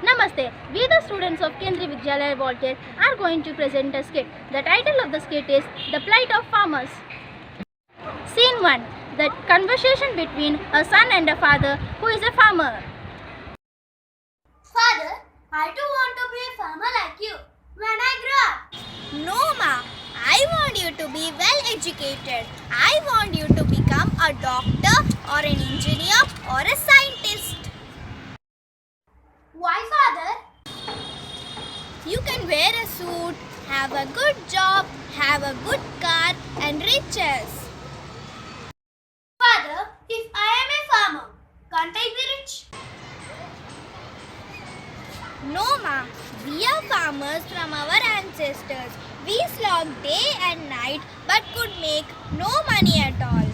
Namaste. We the students of Kendriya Vidyalaya Voltaire are going to present a skit. The title of the skit is The Plight of Farmers. Scene 1. The conversation between a son and a father who is a farmer. Father, I too want to be a farmer like you when I grow up. No, Ma. I want you to be well educated. I want you to become a doctor or an engineer or a scientist. Why, Father? You can wear a suit, have a good job, have a good car and riches. Father, if I am a farmer, can't I be rich? No, Ma. We are farmers from our ancestors. We slog day and night but could make no money at all.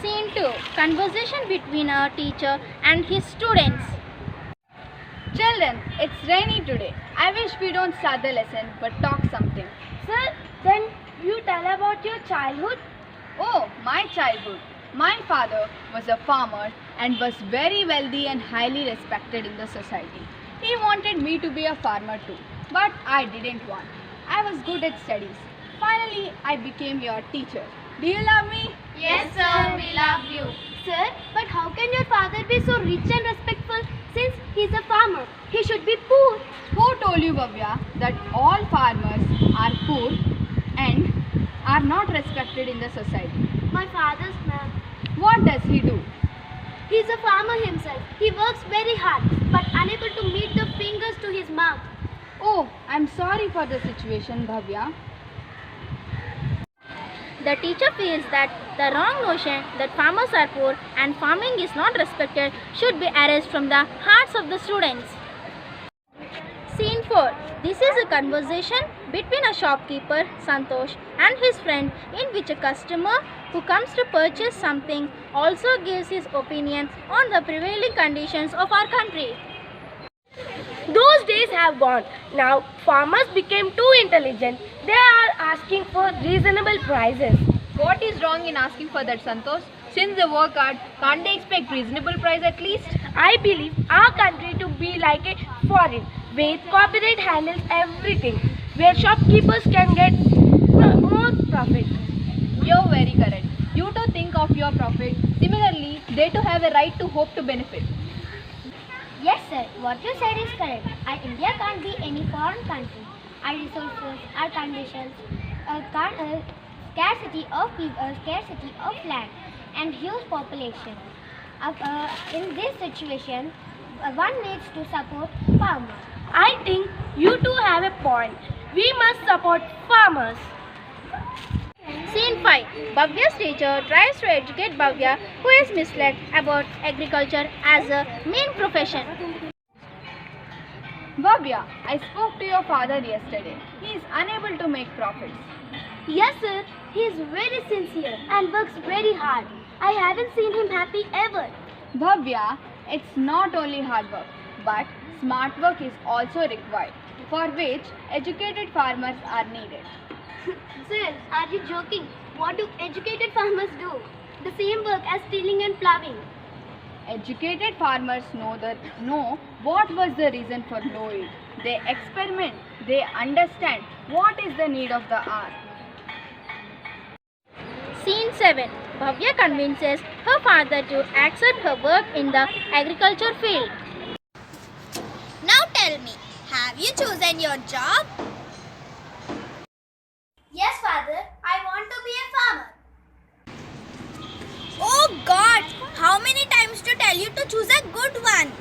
Scene 2. Conversation between a teacher and his students. Children, it's rainy today. I wish we don't start the lesson but talk something. Sir, then you tell about your childhood? Oh, my childhood. My father was a farmer and was very wealthy and highly respected in the society. He wanted me to be a farmer too, but I didn't want. I was good at studies. Finally, I became your teacher. Do you love me? Yes, sir, we love you. Sir, but how can your father be so rich and respectful since he's a farmer? He should be poor. Who told you, Bhavya, that all farmers are poor and are not respected in the society? My father's man. What does he do? He's a farmer himself. He works very hard but unable to meet the fingers to his mouth. Oh, I'm sorry for the situation, Bhavya. The teacher feels that the wrong notion that farmers are poor and farming is not respected should be erased from the hearts of the students. Scene 4. This is a conversation between a shopkeeper, Santosh, and his friend in which a customer who comes to purchase something also gives his opinion on the prevailing conditions of our country. Those days have gone. Now farmers became too intelligent. They are asking for reasonable prices. What is wrong in asking for that, Santosh? Since they work hard, can't they expect reasonable price at least? I believe our country to be like a foreign, where corporate handles everything, where shopkeepers can get more profit. You're very correct. You too think of your profit. Similarly, they too have a right to hope to benefit. Yes, sir. What you said is correct. India can't be any foreign country. Our resources, our conditions, scarcity of people, scarcity of land, and huge population. In this situation, one needs to support farmers. I think you two have a point. We must support farmers. Scene 5. Bhavya's teacher tries to educate Bhavya, who is misled about agriculture as a main profession. Bhavya, I spoke to your father yesterday. He is unable to make profits. Yes, sir. He is very sincere and works very hard. I haven't seen him happy ever. Bhavya, it's not only hard work, but smart work is also required, for which educated farmers are needed. Sir, are you joking? What do educated farmers do? The same work as tilling and ploughing. Educated farmers know what was the reason for low yield. They experiment. They understand what is the need of the hour. Scene 7. Bhavya convinces her father to accept her work in the agriculture field. Now tell me, have you chosen your job? Yes, father. I want to be a farmer. Oh God, how many times to tell you to choose a good one?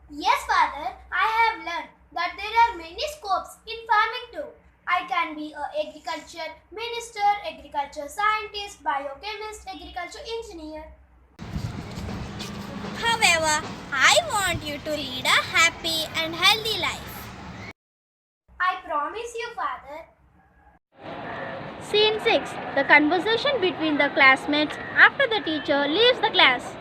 Yes, father. I have learned that there are many scopes in farming too. I can be an agriculture minister, agriculture scientist, biochemist, agriculture engineer. However, I want you to lead a happy and healthy life. I promise you, father. Scene 6. The conversation between the classmates after the teacher leaves the class.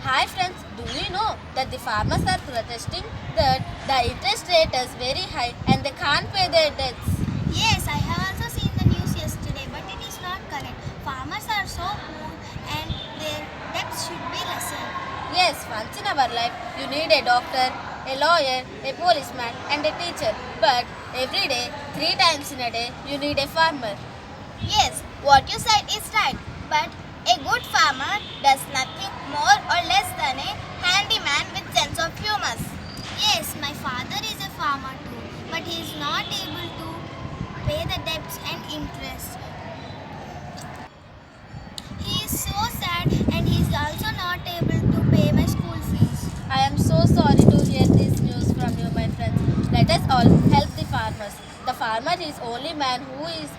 Hi friends, do you know that the farmers are protesting that the interest rate is very high and they can't pay their debts? Yes, I have also seen the news yesterday, but it is not correct. Farmers are so poor and their debts should be lessened. Yes, once in our life, you need a doctor, a lawyer, a policeman, and a teacher. But every day, 3 times in a day, you need a farmer. Yes, what you said is right. But a good farmer does nothing more or less than a handyman with sense of humor. Yes, my father is a farmer too, but he is not able to pay the debts and interest. He is so sad and he is also not able to pay my school fees. I am so sorry to hear this news from you, my friends. Let us all help the farmers. The farmer is only man who is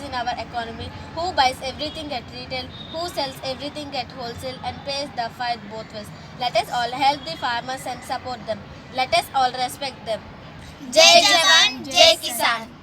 in our economy, who buys everything at retail, who sells everything at wholesale and pays the fight both ways. Let us all help the farmers and support them. Let us all respect them. Jai Jawan, Jai Kisan.